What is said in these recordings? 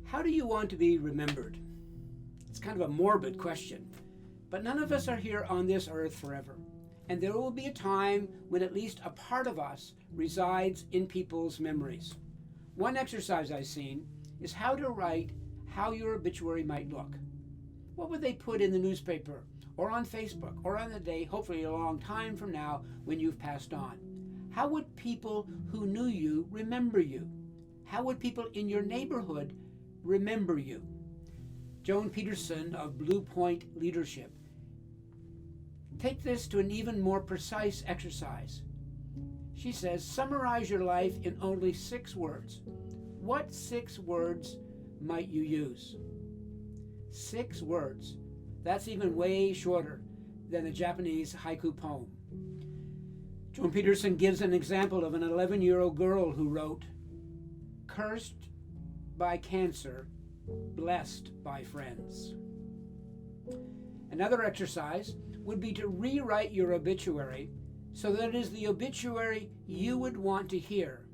How do you want to be remembered? It's kind of a morbid question, but none of us are here on this earth forever. And there will be a time when at least a part of us resides in people's memories. One exercise I've seen is how to write how your obituary might look. What would they put in the newspaper or on Facebook or on the day, hopefully a long time from now, when you've passed on? How would people who knew you remember you? How would people in your neighborhood remember you? Joan Peterson of Blue Point Leadership. Take this to an even more precise exercise. She says, summarize your life in only 6 words. What 6 words might you use? 6 words. That's even way shorter than the Japanese haiku poem. Joan Peterson gives an example of an 11-year-old girl who wrote, cursed by cancer, blessed by friends. Another exercise would be to rewrite your obituary so that it is the obituary you would want to hear.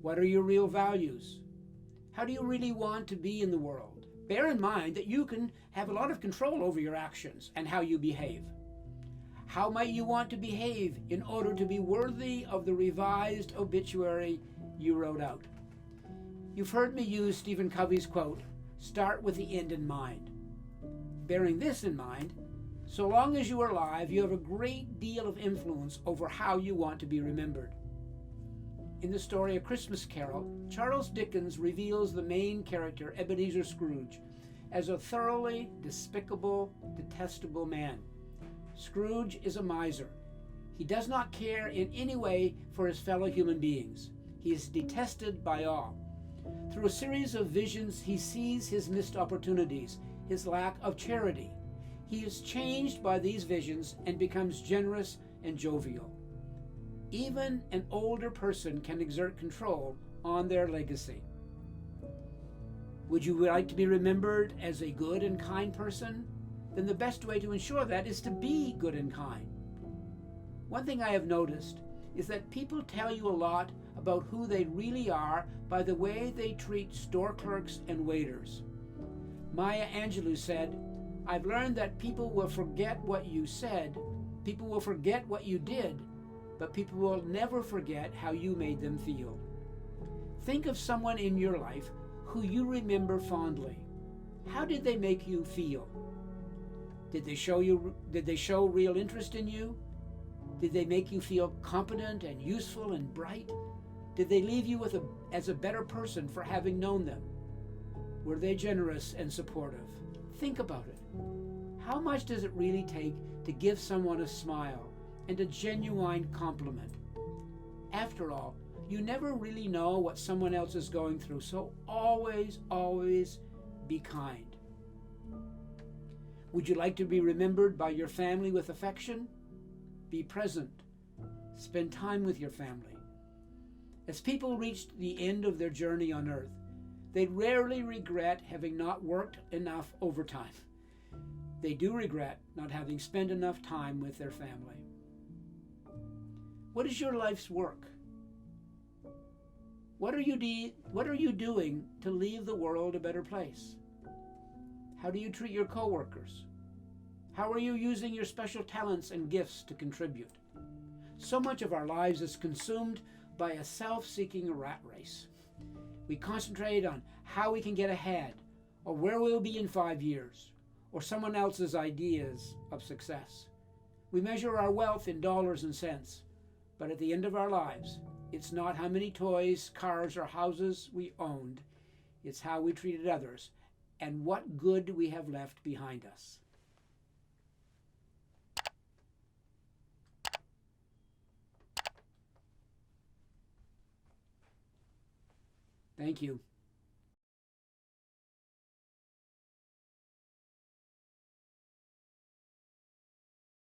What are your real values? How do you really want to be in the world? Bear in mind that you can have a lot of control over your actions and how you behave. How might you want to behave in order to be worthy of the revised obituary you wrote out? You've heard me use Stephen Covey's quote, start with the end in mind. Bearing this in mind, so long as you are alive, you have a great deal of influence over how you want to be remembered. In the story A Christmas Carol, Charles Dickens reveals the main character, Ebenezer Scrooge, as a thoroughly despicable, detestable man. Scrooge is a miser. He does not care in any way for his fellow human beings. He is detested by all. Through a series of visions, he sees his missed opportunities, his lack of charity. He is changed by these visions and becomes generous and jovial. Even an older person can exert control on their legacy. Would you like to be remembered as a good and kind person? Then the best way to ensure that is to be good and kind. One thing I have noticed is that people tell you a lot about who they really are by the way they treat store clerks and waiters. Maya Angelou said, I've learned that people will forget what you said, people will forget what you did, but people will never forget how you made them feel. Think of someone in your life who you remember fondly. How did they make you feel? Did they show real interest in you? Did they make you feel competent and useful and bright? Did they leave you as a better person for having known them? Were they generous and supportive? Think about it. How much does it really take to give someone a smile and a genuine compliment? After all, you never really know what someone else is going through, so always, always be kind. Would you like to be remembered by your family with affection? Be present. Spend time with your family. As people reach the end of their journey on earth, they rarely regret having not worked enough overtime. They do regret not having spent enough time with their family. What is your life's work? What are you doing to leave the world a better place? How do you treat your coworkers? How are you using your special talents and gifts to contribute? So much of our lives is consumed by a self-seeking rat race. We concentrate on how we can get ahead, or where we'll be in 5 years, or someone else's ideas of success. We measure our wealth in dollars and cents, but at the end of our lives, it's not how many toys, cars, or houses we owned. It's how we treated others and what good we have left behind us. Thank you.